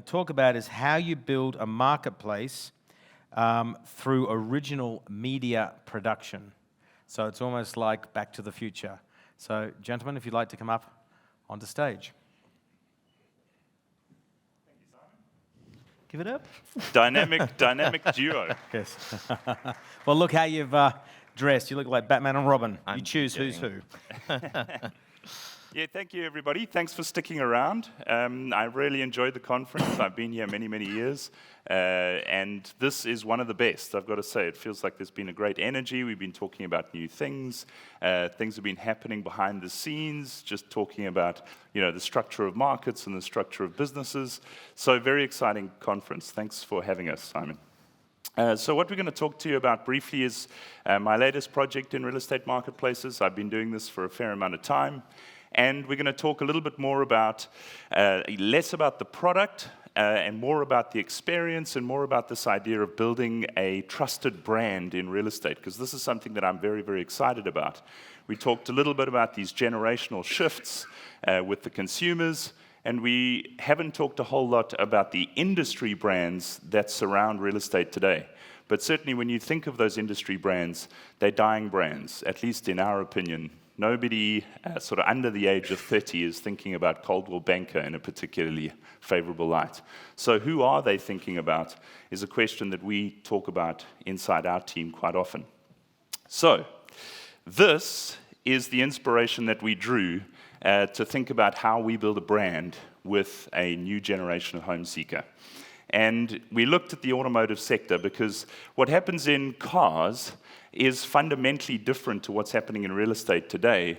talk about is how you build a marketplace through original media production. So it's almost like Back to the Future. So, gentlemen, if you'd like to come up onto stage. Thank you, Simon. Give it up. Dynamic duo. Yes. Well, look how you've dressed. You look like Batman and Robin. You choose who's who. Yeah, thank you, everybody. Thanks for sticking around. I really enjoyed the conference. I've been here many, many years, and this is one of the best, I've got to say. It feels like there's been a great energy. We've been talking about new things. Things have been happening behind the scenes, just talking about, the structure of markets and the structure of businesses. So very exciting conference. Thanks for having us, Simon. So what we're going to talk to you about briefly is my latest project in real estate marketplaces. I've been doing this for a fair amount of time. And we're going to talk a little bit more about, less about the product and more about the experience and more about this idea of building a trusted brand in real estate, because this is something that I'm very, very excited about. We talked a little bit about these generational shifts with the consumers, and we haven't talked a whole lot about the industry brands that surround real estate today. But certainly when you think of those industry brands, they're dying brands, at least in our opinion. Nobody sort of under the age of 30 is thinking about Coldwell Banker in a particularly favorable light. So who are they thinking about is a question that we talk about inside our team quite often. So this is the inspiration that we drew to think about how we build a brand with a new generation of home seeker. And we looked at the automotive sector because what happens in cars is fundamentally different to what's happening in real estate today.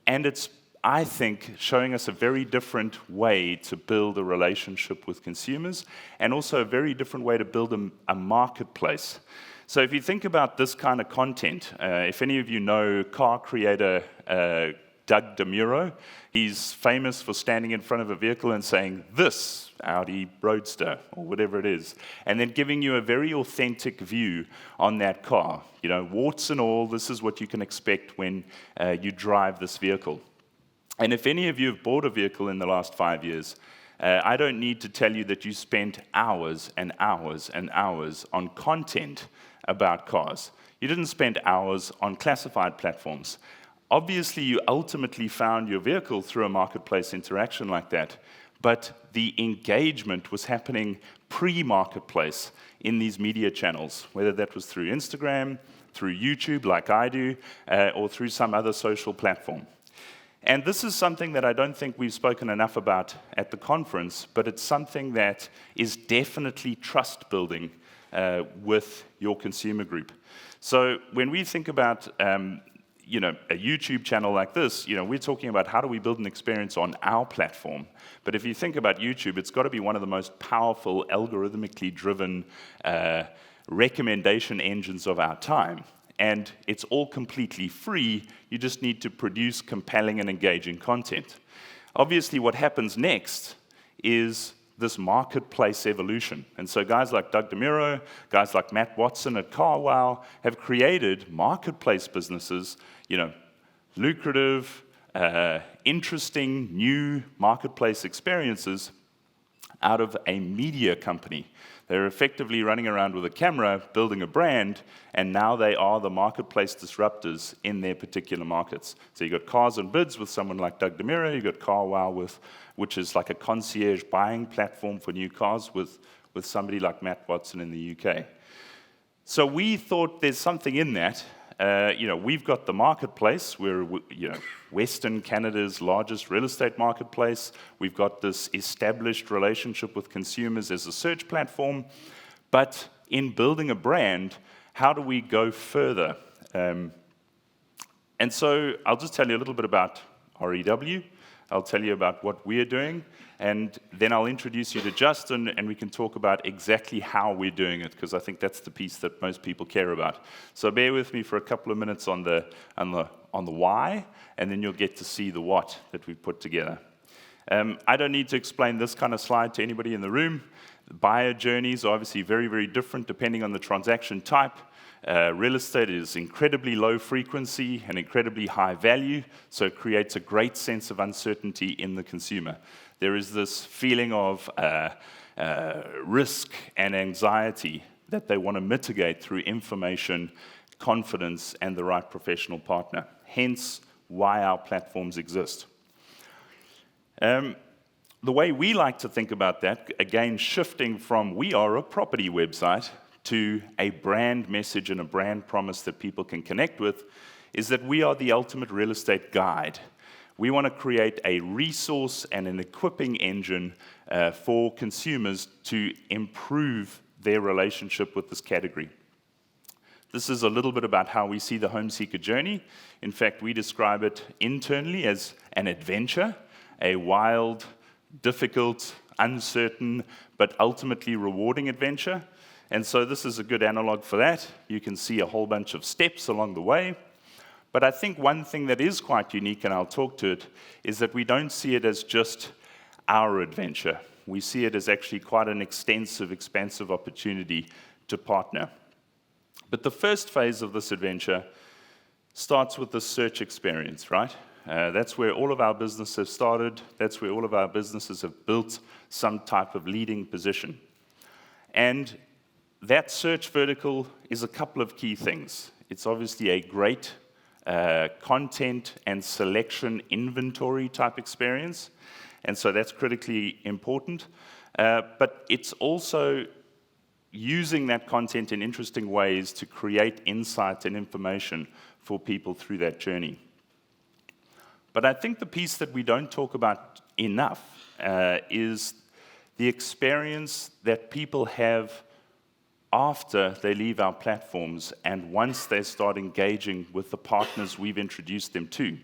And it's, I think, showing us a very different way to build a relationship with consumers and also a very different way to build a marketplace. So if you think about this kind of content, if any of you know car creator Doug DeMuro, he's famous for standing in front of a vehicle and saying, "This Audi Roadster," or whatever it is, and then giving you a very authentic view on that car. Warts and all, this is what you can expect when you drive this vehicle. And if any of you have bought a vehicle in the last 5 years, I don't need to tell you that you spent hours and hours and hours on content about cars. You didn't spend hours on classified platforms. Obviously, you ultimately found your vehicle through a marketplace interaction like that, but the engagement was happening pre-marketplace in these media channels, whether that was through Instagram, through YouTube, like I do, or through some other social platform. And this is something that I don't think we've spoken enough about at the conference, but it's something that is definitely trust building with your consumer group. So when we think about a YouTube channel like this, we're talking about how do we build an experience on our platform. But if you think about YouTube, it's got to be one of the most powerful, algorithmically driven recommendation engines of our time. And it's all completely free. You just need to produce compelling and engaging content. Obviously, what happens next is this marketplace evolution. And so guys like Doug DeMuro, guys like Matt Watson at CarWow have created marketplace businesses, lucrative, interesting, new marketplace experiences out of a media company. They're effectively running around with a camera, building a brand, and now they are the marketplace disruptors in their particular markets. So you've got Cars and Bids with someone like Doug DeMuro, you've got CarWow, which is like a concierge buying platform for new cars with somebody like Matt Watson in the UK. So we thought there's something in that. We've got the marketplace. We're, Western Canada's largest real estate marketplace. We've got this established relationship with consumers as a search platform. But in building a brand, how do we go further? And so I'll just tell you a little bit about REW. I'll tell you about what we're doing, and then I'll introduce you to Justin, and we can talk about exactly how we're doing it, because I think that's the piece that most people care about. So bear with me for a couple of minutes on the why, and then you'll get to see the what that we've put together. I don't need to explain this kind of slide to anybody in the room. Buyer journeys are obviously very, very different depending on the transaction type. Real estate is incredibly low frequency and incredibly high value, so it creates a great sense of uncertainty in the consumer. There is this feeling of risk and anxiety that they want to mitigate through information, confidence, and the right professional partner. Hence, why our platforms exist. The way we like to think about that, again, shifting from we are a property website to a brand message and a brand promise that people can connect with, is that we are the ultimate real estate guide. We want to create a resource and an equipping engine for consumers to improve their relationship with this category. This is a little bit about how we see the home seeker journey. In fact, we describe it internally as an adventure, a wild, difficult, uncertain, but ultimately rewarding adventure. And so this is a good analog for that. You can see a whole bunch of steps along the way. But I think one thing that is quite unique, and I'll talk to it, is that we don't see it as just our adventure. We see it as actually quite an extensive, expansive opportunity to partner. But the first phase of this adventure starts with the search experience, right? That's where all of our businesses started. That's where all of our businesses have built some type of leading position. And that search vertical is a couple of key things. It's obviously a great content and selection inventory type experience, and so that's critically important. But it's also using that content in interesting ways to create insight and information for people through that journey. But I think the piece that we don't talk about enough is the experience that people have after they leave our platforms and once they start engaging with the partners we've introduced them to.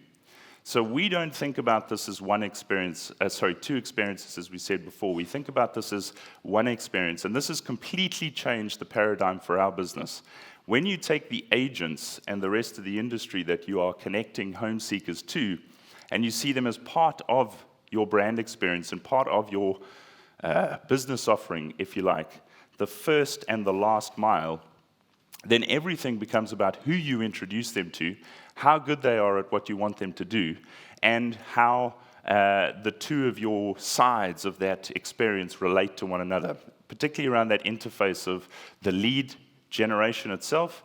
So we don't think about this as one experience, two experiences, as we said before. We think about this as one experience, and this has completely changed the paradigm for our business. When you take the agents and the rest of the industry that you are connecting home seekers to, and you see them as part of your brand experience and part of your business offering, if you like, the first and the last mile, then everything becomes about who you introduce them to, how good they are at what you want them to do, and how the two of your sides of that experience relate to one another, particularly around that interface of the lead generation itself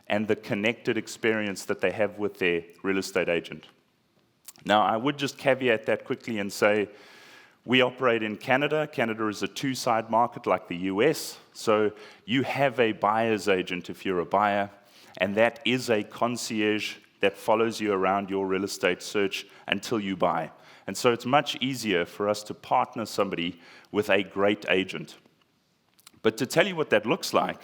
and the connected experience that they have with their real estate agent. Now, I would just caveat that quickly and say, we operate in Canada. Canada is a two-side market like the US. So you have a buyer's agent if you're a buyer, and that is a concierge that follows you around your real estate search until you buy. And so it's much easier for us to partner somebody with a great agent. But to tell you what that looks like,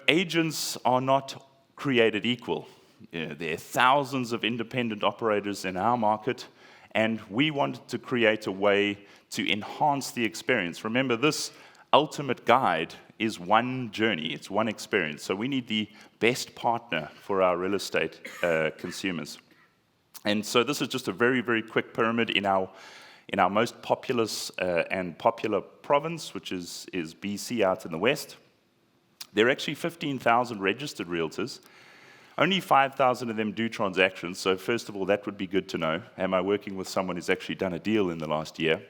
agents are not created equal. There are thousands of independent operators in our market, and we wanted to create a way to enhance the experience. Remember, this ultimate guide is one journey, it's one experience. So we need the best partner for our real estate consumers. And so this is just a very, very quick pyramid in our most populous and popular province, which is BC out in the west. There are actually 15,000 registered realtors. Only 5,000 of them do transactions, so first of all, that would be good to know. Am I working with someone who's actually done a deal in the last year?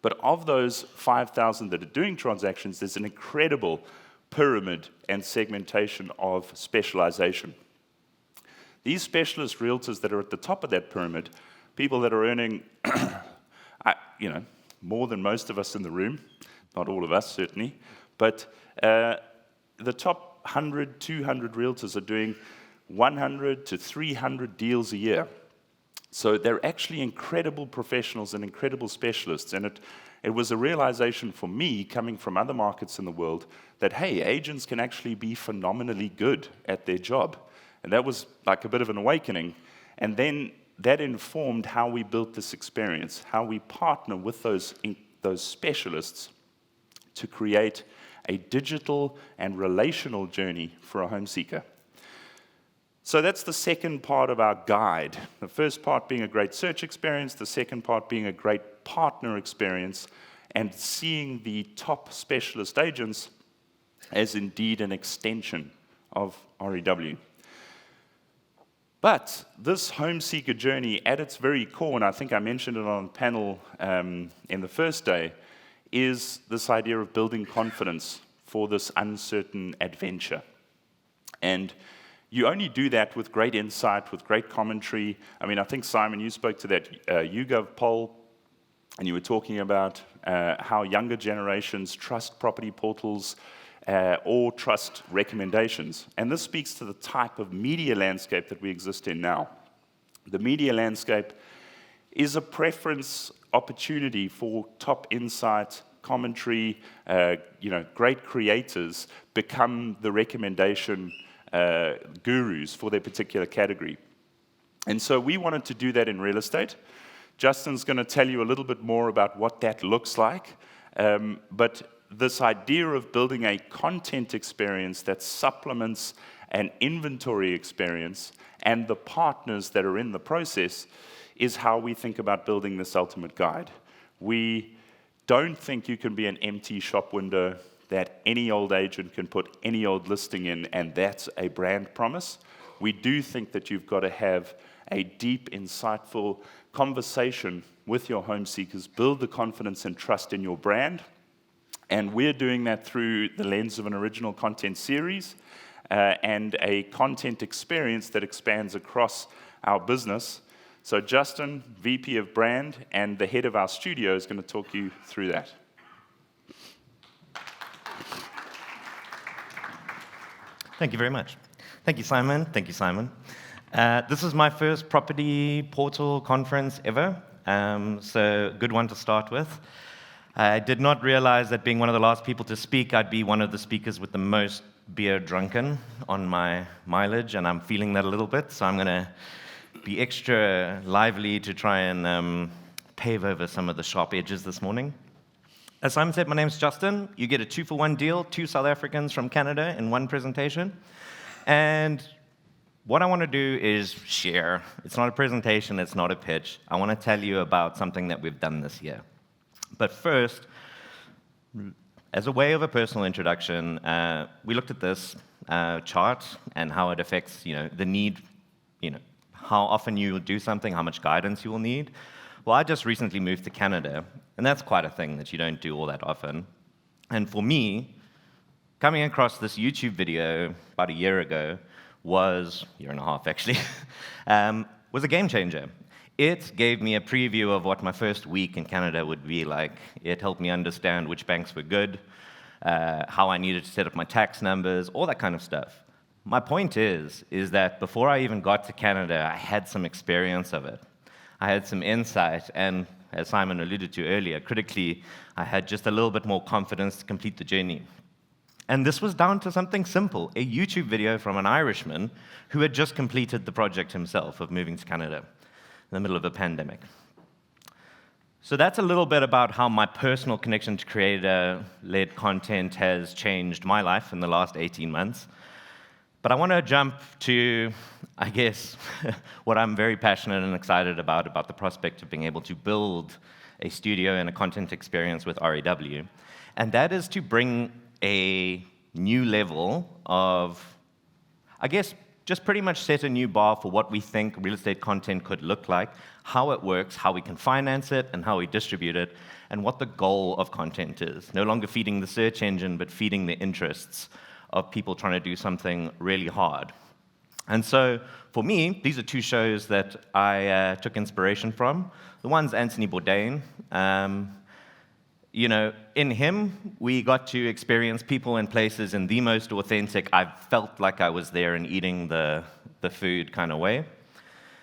But of those 5,000 that are doing transactions, there's an incredible pyramid and segmentation of specialization. These specialist realtors that are at the top of that pyramid, people that are earning more than most of us in the room, not all of us certainly, but the top 100, 200 realtors are doing 100 to 300 deals a year. So they're actually incredible professionals and incredible specialists. And it was a realization for me, coming from other markets in the world, that, hey, agents can actually be phenomenally good at their job. And that was like a bit of an awakening. And then that informed how we built this experience, how we partner with those specialists to create a digital and relational journey for a home seeker. So that's the second part of our guide. The first part being a great search experience, the second part being a great partner experience, and seeing the top specialist agents as indeed an extension of REW. But this home seeker journey, at its very core, and I think I mentioned it on the panel in the first day, is this idea of building confidence for this uncertain adventure. And you only do that with great insight, with great commentary. I mean, I think, Simon, you spoke to that YouGov poll, and you were talking about how younger generations trust property portals or trust recommendations. And this speaks to the type of media landscape that we exist in now. The media landscape is a preference opportunity for top insight, commentary, great creators become the recommendation gurus for their particular category. And so we wanted to do that in real estate. Justin's going to tell you a little bit more about what that looks like. But this idea of building a content experience that supplements an inventory experience and the partners that are in the process is how we think about building this ultimate guide. We don't think you can be an empty shop window that any old agent can put any old listing in, and that's a brand promise. We do think that you've got to have a deep, insightful conversation with your home seekers, build the confidence and trust in your brand. And we're doing that through the lens of an original content series and a content experience that expands across our business. So Justin, VP of Brand and the head of our studio, is going to talk you through that. Thank you very much. Thank you, Simon. Thank you, Simon. This is my first property portal conference ever, so good one to start with. I did not realize that being one of the last people to speak, I'd be one of the speakers with the most beer drunken on my mileage, and I'm feeling that a little bit, so I'm going to be extra lively to try and pave over some of the sharp edges this morning. As Simon said, my name's Justin. You get a 2-for-1 deal, 2 South Africans from Canada in one presentation. And what I want to do is share. It's not a presentation, it's not a pitch. I want to tell you about something that we've done this year. But first, as a way of a personal introduction, we looked at this chart and how it affects, the need, how often you will do something, how much guidance you will need. Well, I just recently moved to Canada, and that's quite a thing that you don't do all that often. And for me, coming across this YouTube video about a year ago year and a half actually, was a game changer. It gave me a preview of what my first week in Canada would be like. It helped me understand which banks were good, how I needed to set up my tax numbers, all that kind of stuff. My point is that before I even got to Canada, I had some experience of it. I had some insight, and as Simon alluded to earlier, critically, I had just a little bit more confidence to complete the journey. And this was down to something simple, a YouTube video from an Irishman who had just completed the project himself of moving to Canada in the middle of a pandemic. So that's a little bit about how my personal connection to creator-led content has changed my life in the last 18 months. But I want to jump to, I guess, what I'm very passionate and excited about the prospect of being able to build a studio and a content experience with REW. And that is to bring a new level of, I guess, just pretty much set a new bar for what we think real estate content could look like, how it works, how we can finance it, and how we distribute it, and what the goal of content is. No longer feeding the search engine, but feeding the interests of people trying to do something really hard. And so, for me, these are 2 shows that I took inspiration from. The one's Anthony Bourdain. In him, we got to experience people and places in the most authentic, I felt like I was there and eating the food kind of way.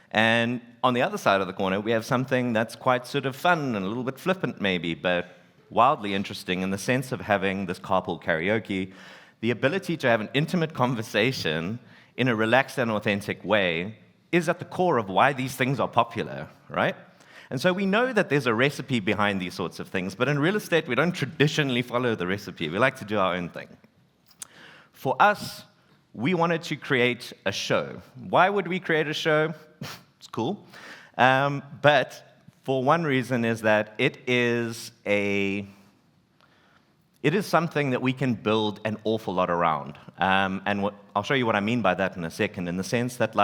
And on the other side of the corner, we have something that's quite sort of fun and a little bit flippant maybe, but wildly interesting in the sense of having this Car-pool Karaoke, the ability to have an intimate conversation in a relaxed and authentic way is at the core of why these things are popular, right? And so we know that there's a recipe behind these sorts of things, but in real estate, we don't traditionally follow the recipe. We like to do our own thing. For us, we wanted to create a show. Why would we create a show? It's cool. But for one reason is that it is something that we can build an awful lot around. I'll show you what I mean by that in a second, in the sense that,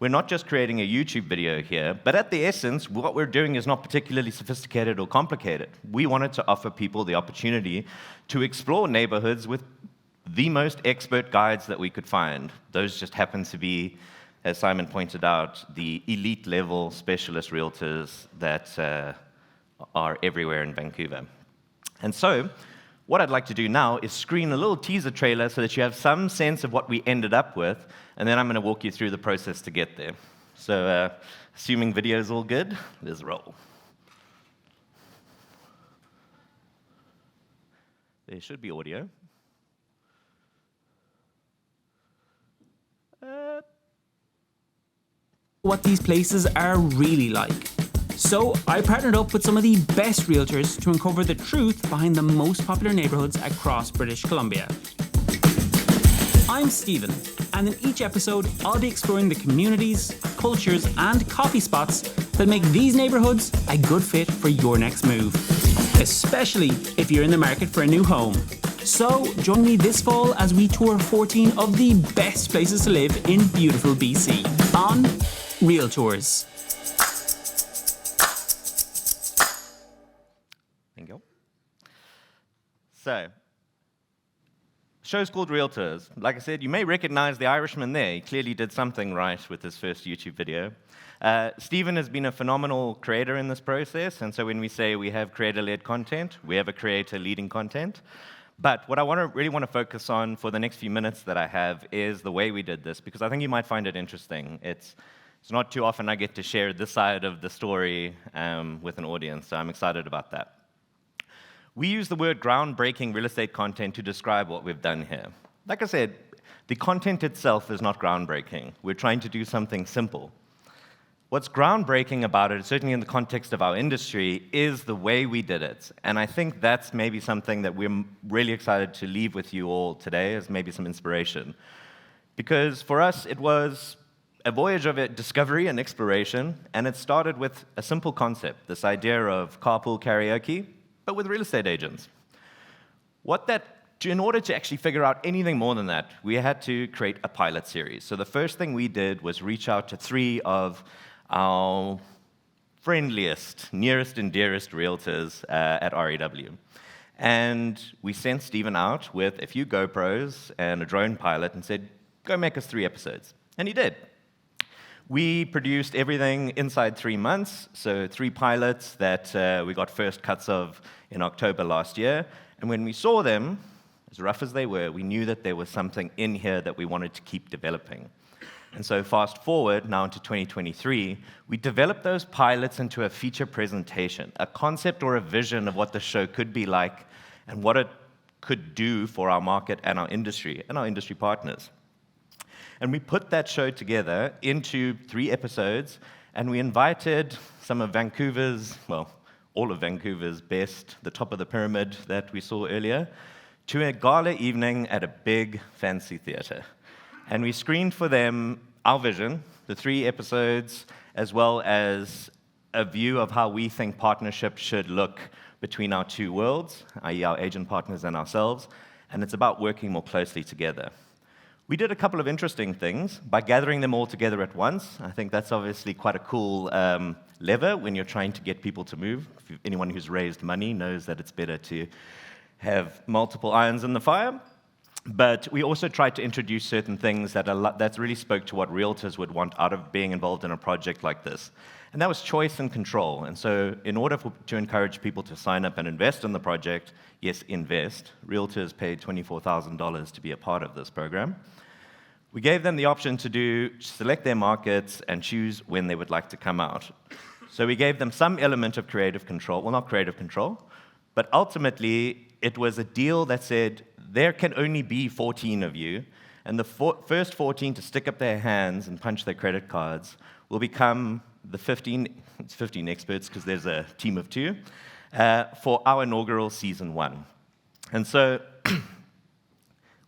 we're not just creating a YouTube video here, but at the essence, what we're doing is not particularly sophisticated or complicated. We wanted to offer people the opportunity to explore neighborhoods with the most expert guides that we could find. Those just happen to be, as Simon pointed out, the elite level specialist realtors that are everywhere in Vancouver. And so, what I'd like to do now is screen a little teaser trailer so that you have some sense of what we ended up with, and then I'm going to walk you through the process to get there. So, assuming video is all good, let's roll. There should be audio. What these places are really like. So I partnered up with some of the best realtors to uncover the truth behind the most popular neighbourhoods across British Columbia. I'm Stephen, and in each episode I'll be exploring the communities, cultures and coffee spots that make these neighbourhoods a good fit for your next move, especially if you're in the market for a new home. So join me this fall as we tour 14 of the best places to live in beautiful BC on RealTours. Thank you. So, show's called RealTours. Like I said, you may recognize the Irishman there. He clearly did something right with his first YouTube video. Stephen has been a phenomenal creator in this process, and so when we say we have creator-led content, we have a creator leading content. But what I really want to focus on for the next few minutes that I have is the way we did this, because I think you might find it interesting. It's not too often I get to share this side of the story with an audience, so I'm excited about that. We use the word groundbreaking real estate content to describe what we've done here. Like I said, the content itself is not groundbreaking. We're trying to do something simple. What's groundbreaking about it, certainly in the context of our industry, is the way we did it. And I think that's maybe something that we're really excited to leave with you all today as maybe some inspiration. Because for us, it was a voyage of discovery and exploration, and it started with a simple concept, this idea of carpool karaoke, but with real estate agents. In order to actually figure out anything more than that, we had to create a pilot series. So the first thing we did was reach out to 3 of our friendliest, nearest and dearest realtors at REW. And we sent Stephen out with a few GoPros and a drone pilot and said, go make us 3 episodes. And he did. We produced everything inside 3 months, so 3 pilots that we got first cuts of in October last year. And when we saw them, as rough as they were, we knew that there was something in here that we wanted to keep developing. And so fast forward now into 2023, we developed those pilots into a feature presentation, a concept or a vision of what the show could be like and what it could do for our market and our industry partners. And we put that show together into 3 episodes, and we invited some of Vancouver's, well, all of Vancouver's best, the top of the pyramid that we saw earlier, to a gala evening at a big, fancy theater. And we screened for them our vision, the 3 episodes, as well as a view of how we think partnership should look between our 2 worlds, i.e. our agent partners and ourselves, and it's about working more closely together. We did a couple of interesting things by gathering them all together at once. I think that's obviously quite a cool lever when you're trying to get people to move. Anyone who's raised money knows that it's better to have multiple irons in the fire. But we also tried to introduce certain things that really spoke to what realtors would want out of being involved in a project like this. And that was choice and control. And so in order to encourage people to sign up and invest in the project, yes, invest, realtors paid $24,000 to be a part of this program. We gave them the option to select their markets and choose when they would like to come out. So we gave them some element of creative control, well, not creative control, but ultimately it was a deal that said there can only be 14 of you, and the first 14 to stick up their hands and punch their credit cards will become the 15 experts, because there's a team of 2, for our inaugural season 1. And so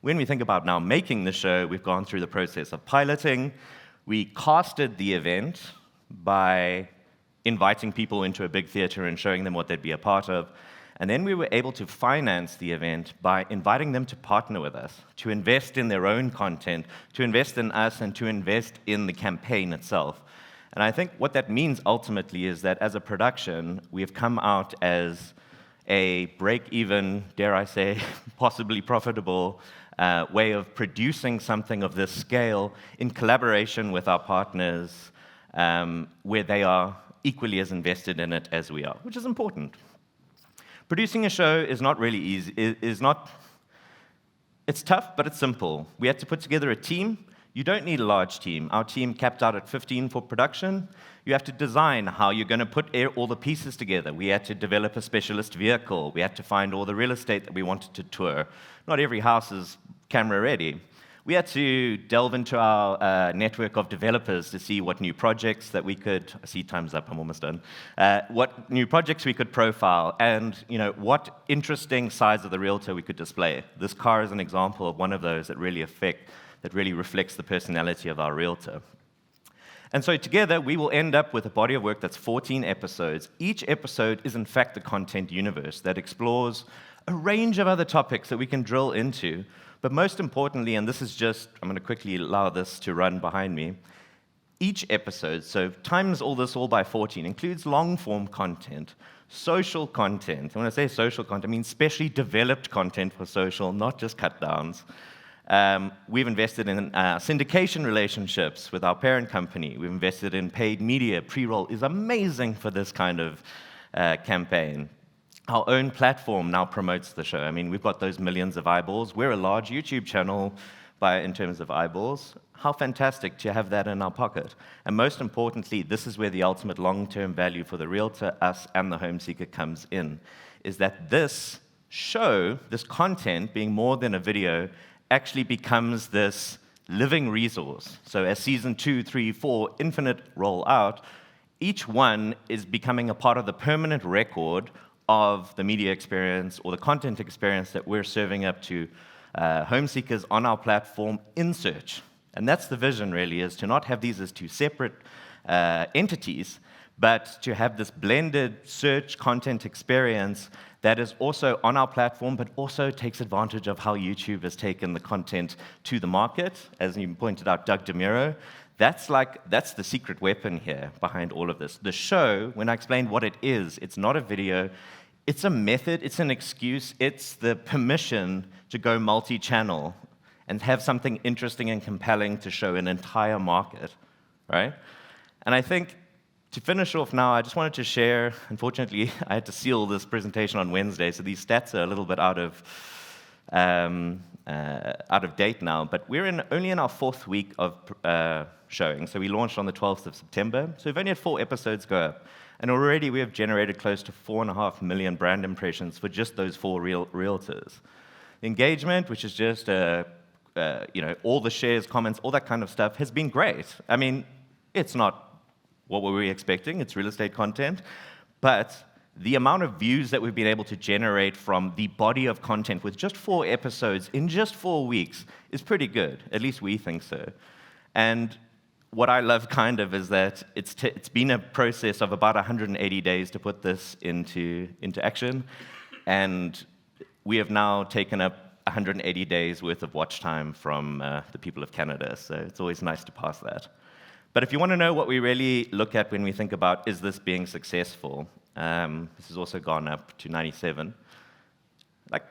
when we think about now making the show, we've gone through the process of piloting. We casted the event by inviting people into a big theater and showing them what they'd be a part of. And then we were able to finance the event by inviting them to partner with us, to invest in their own content, to invest in us, and to invest in the campaign itself. And I think what that means ultimately is that as a production, we have come out as a break-even, dare I say, possibly profitable way of producing something of this scale in collaboration with our partners, where they are equally as invested in it as we are, which is important. Producing a show is not really easy. It's tough, but it's simple. We had to put together a team. You don't need a large team. Our team capped out at 15 for production. You have to design how you're going to put all the pieces together. We had to develop a specialist vehicle. We had to find all the real estate that we wanted to tour. Not every house is camera ready. We had to delve into our network of developers to see what new projects that we could, I see time's up, I'm almost done, what new projects we could profile, and what interesting sides of the realtor we could display. This car is an example of one of those that really reflects the personality of our realtor. And so together, we will end up with a body of work that's 14 episodes. Each episode is, in fact, the content universe that explores a range of other topics that we can drill into. But most importantly, and this is just, I'm going to quickly allow this to run behind me, each episode, so times all this all by 14, includes long-form content, social content. And when I say social content, I mean specially developed content for social, not just cut-downs. We've invested in syndication relationships with our parent company. We've invested in paid media. Pre-roll is amazing for this kind of campaign. Our own platform now promotes the show. I mean, we've got those millions of eyeballs. We're a large YouTube channel in terms of eyeballs. How fantastic to have that in our pocket. And most importantly, this is where the ultimate long-term value for the realtor, us, and the home seeker comes in, is that this show, this content, being more than a video, actually becomes this living resource. So as season 2, 3, 4, infinite roll out, each one is becoming a part of the permanent record of the media experience or the content experience that we're serving up to home seekers on our platform in search. And that's the vision, really, is to not have these as two separate entities, but to have this blended search content experience that is also on our platform, but also takes advantage of how YouTube has taken the content to the market. As you pointed out, Doug DeMuro, that's the secret weapon here behind all of this. The show, when I explained what it is, it's not a video, it's a method, it's an excuse, it's the permission to go multi-channel and have something interesting and compelling to show an entire market, right? And I think to finish off now, I just wanted to share, unfortunately, I had to seal this presentation on Wednesday, so these stats are a little bit out of date now, but we're only in our 4th week of showing. So we launched on the 12th of September, so we've only had 4 episodes go up. And already we have generated close to 4.5 million brand impressions for just those 4 realtors. Engagement, which is just all the shares, comments, all that kind of stuff, has been great. I mean, it's not what were we expecting? It's real estate content. But the amount of views that we've been able to generate from the body of content with just 4 episodes in just 4 weeks is pretty good. At least we think so. And what I love kind of is that it's been a process of about 180 days to put this into action. And we have now taken up 180 days worth of watch time from the people of Canada. So it's always nice to pass that. But if you want to know what we really look at when we think about, is this being successful? This has also gone up to 97.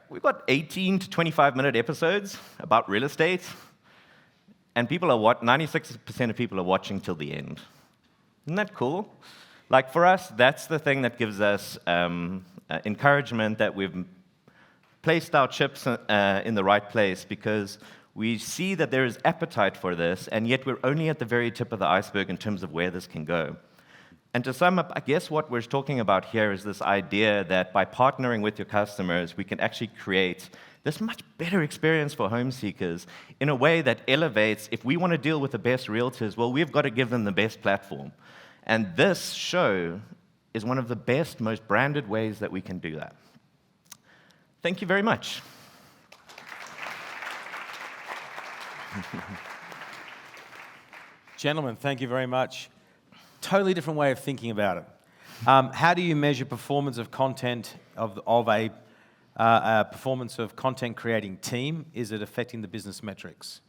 We've got 18 to 25-minute episodes about real estate, and 96% of people are watching till the end. Isn't that cool? For us, that's the thing that gives us encouragement that we've placed our chips in the right place, because we see that there is appetite for this, and yet we're only at the very tip of the iceberg in terms of where this can go. And to sum up, I guess what we're talking about here is this idea that by partnering with your customers, we can actually create this much better experience for home seekers in a way that elevates. If we want to deal with the best realtors, well, we've got to give them the best platform. And this show is one of the best, most branded ways that we can do that. Thank you very much. Gentlemen, thank you very much. Totally different way of thinking about it. How do you measure performance of content of a performance of content creating team? Is it affecting the business metrics?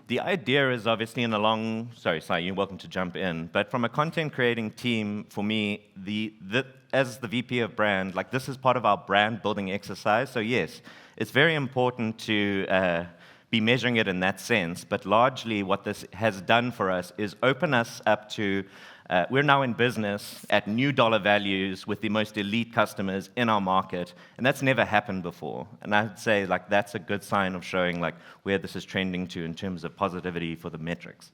The idea is obviously in the long, sorry, you're welcome to jump in, but from a content creating team, for me, as the VP of brand, like this is part of our brand building exercise. So yes, it's very important to be measuring it in that sense, but largely what this has done for us is open us up to, we're now in business at new dollar values with the most elite customers in our market, and that's never happened before. And I'd say like that's a good sign of showing like where this is trending to in terms of positivity for the metrics.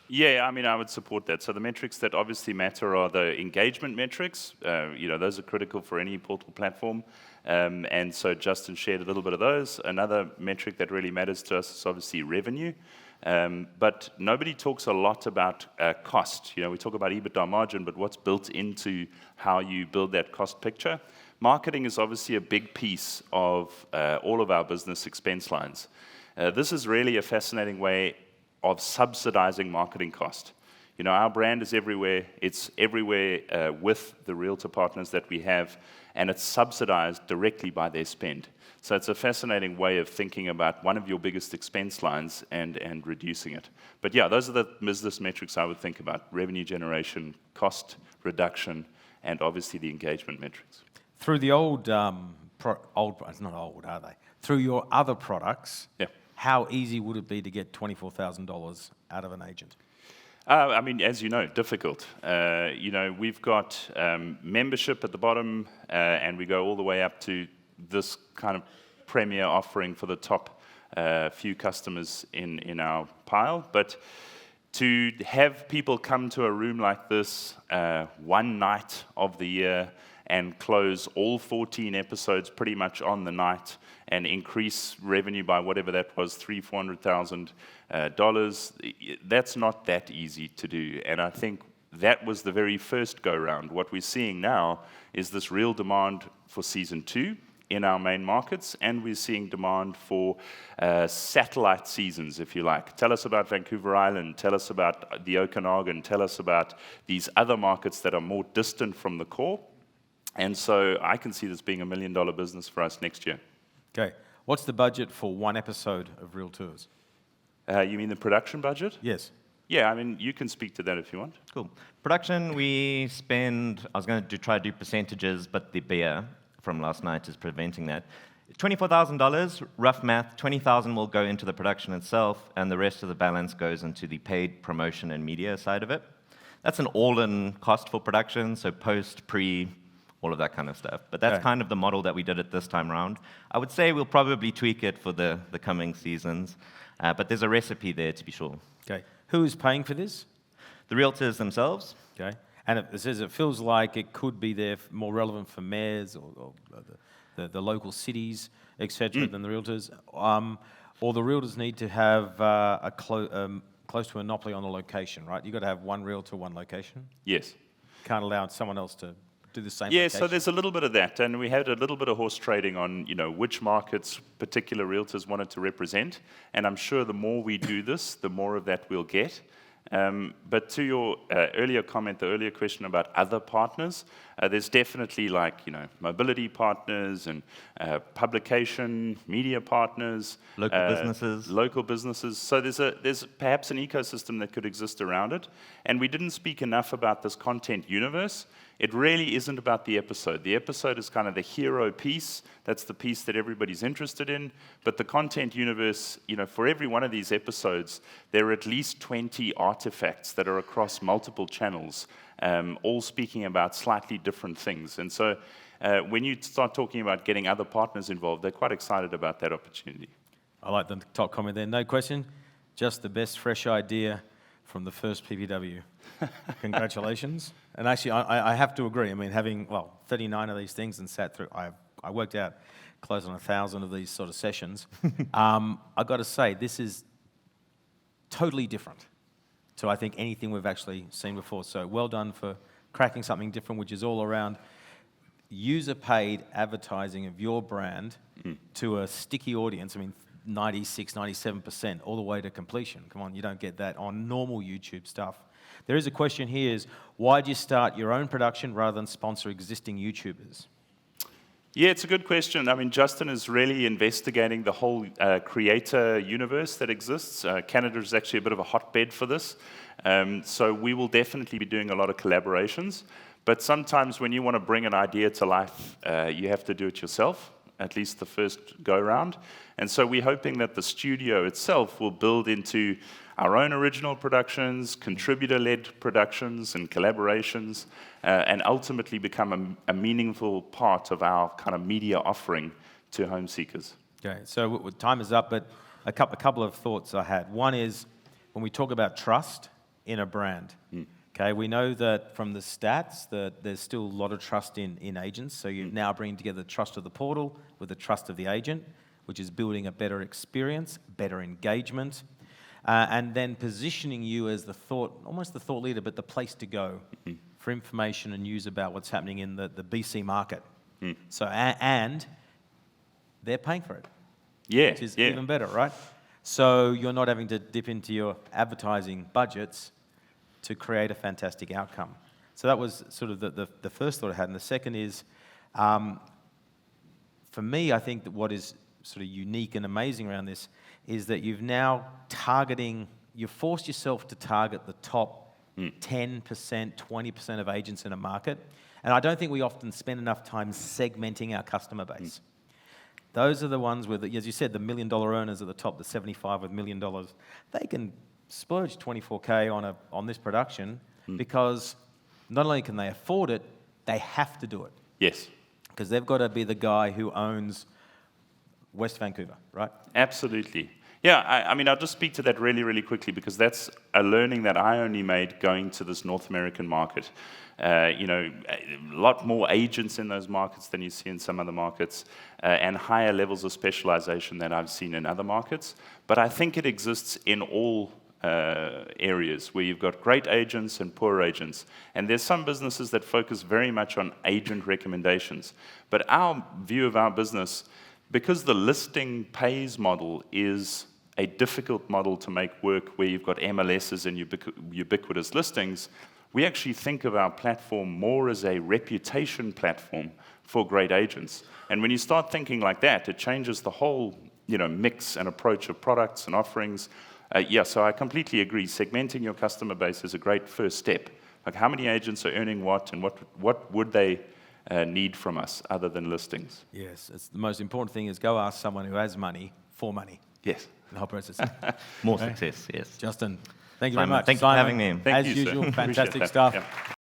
Yeah, I mean, I would support that. So the metrics that obviously matter are the engagement metrics. Those are critical for any portal platform. And so Justin shared a little bit of those. Another metric that really matters to us is obviously revenue. But nobody talks a lot about cost. We talk about EBITDA margin, but what's built into how you build that cost picture? Marketing is obviously a big piece of all of our business expense lines. This is really a fascinating way of subsidizing marketing cost. Our brand is everywhere. It's everywhere with the realtor partners that we have, and it's subsidized directly by their spend. So it's a fascinating way of thinking about one of your biggest expense lines and reducing it. But yeah, those are the business metrics I would think about: revenue generation, cost reduction, and obviously the engagement metrics. Through the it's not old, are they? Through your other products, yeah. How easy would it be to get $24,000 out of an agent? I mean, as you know, difficult. We've got membership at the bottom, and we go all the way up to this kind of premier offering for the top few customers in our pile. But to have people come to a room like this one night of the year and close all 14 episodes pretty much on the night and increase revenue by whatever that was, $300,000-$400,000, that's not that easy to do. And I think that was the very first go-round. What we're seeing now is this real demand for Season 2 in our main markets, and we're seeing demand for satellite seasons, if you like. Tell us about Vancouver Island, tell us about the Okanagan, tell us about these other markets that are more distant from the core. And so I can see this being $1 million business for us next year. Okay. What's the budget for one episode of RealTours? You mean the production budget? Yes. Yeah, I mean, you can speak to that if you want. Cool. Production, we spend, I was going to try to do percentages, but the beer from last night is preventing that. $24,000, rough math, $20,000 will go into the production itself, and the rest of the balance goes into the paid promotion and media side of it. That's an all-in cost for production, so post, pre, all of that kind of stuff. But that's kind of the model that we did at this time around. I would say we'll probably tweak it for the coming seasons, but there's a recipe there to be sure. Okay. Who is paying for this? The realtors themselves. Okay. And it says it feels like it could be there more relevant for mayors or the local cities, etc., than the realtors. Or the realtors need to have close to a monopoly on the location, right? You've got to have one realtor, one location. Yes. Can't allow someone else to do the same. Yeah, location. so there's a little bit of that, and we had a little bit of horse trading on, which markets particular realtors wanted to represent, and I'm sure the more we do this, the more of that we'll get. But to your earlier comment, the earlier question about other partners, there's definitely mobility partners and publication, media partners. Local businesses. So there's perhaps an ecosystem that could exist around it. And we didn't speak enough about this content universe. It really isn't about the episode. The episode is kind of the hero piece. That's the piece that everybody's interested in. But the content universe, for every one of these episodes, there are at least 20 artifacts that are across multiple channels, all speaking about slightly different things. And so when you start talking about getting other partners involved, they're quite excited about that opportunity. I like the top comment there. No question, just the best fresh idea from the first PPW. Congratulations. And actually, I have to agree. I mean, having, 39 of these things and sat through, I worked out close on 1,000 of these sort of sessions. I've got to say, this is totally different to, I think, anything we've actually seen before. So well done for cracking something different, which is all around user-paid advertising of your brand to a sticky audience. I mean, 96, 97%, all the way to completion. Come on, you don't get that on normal YouTube stuff. There is a question here is, why did you start your own production rather than sponsor existing YouTubers? Yeah, it's a good question. I mean, Justin is really investigating the whole creator universe that exists. Canada is actually a bit of a hotbed for this. So we will definitely be doing a lot of collaborations. But sometimes when you want to bring an idea to life, you have to do it yourself, at least the first go-round. And so we're hoping that the studio itself will build into our own original productions, contributor-led productions and collaborations, and ultimately become a meaningful part of our kind of media offering to home seekers. Okay, so time is up, but a couple of thoughts I had. One is, when we talk about trust in a brand, okay, we know that from the stats that there's still a lot of trust in agents, so you're now bringing together the trust of the portal with the trust of the agent, which is building a better experience, better engagement, and then positioning you as almost the thought leader, but the place to go for information and news about what's happening in the BC market. So, and they're paying for it. Yeah, which is even better, right? So you're not having to dip into your advertising budgets to create a fantastic outcome. So that was sort of the first thought I had. And the second is, for me, I think that what is sort of unique and amazing around this is that you've forced yourself to target the top 10%, 20% of agents in a market. And I don't think we often spend enough time segmenting our customer base. Those are the ones with, as you said, the $1 million earners at the top, the 75 with $1 million. They can splurge $24K on this production because not only can they afford it, they have to do it. Yes. Because they've got to be the guy who owns West Vancouver, right? Absolutely. Yeah, I mean, I'll just speak to that really, really quickly because that's a learning that I only made going to this North American market. A lot more agents in those markets than you see in some other markets, and higher levels of specialization than I've seen in other markets. But I think it exists in all areas where you've got great agents and poor agents. And there's some businesses that focus very much on agent recommendations. But our view of our business, because the listing pays model is a difficult model to make work where you've got MLSs and ubiquitous listings, we actually think of our platform more as a reputation platform for great agents. And when you start thinking like that, it changes the whole mix and approach of products and offerings. So I completely agree. Segmenting your customer base is a great first step. Like, how many agents are earning what, and what would they need from us other than listings? Yes, it's the most important thing is go ask someone who has money for money. Yes. The whole process. More success, yes. Justin, thank you Simon, very much. thank you for having me. Thank As you, usual, sir. fantastic Appreciate that. stuff. Yeah.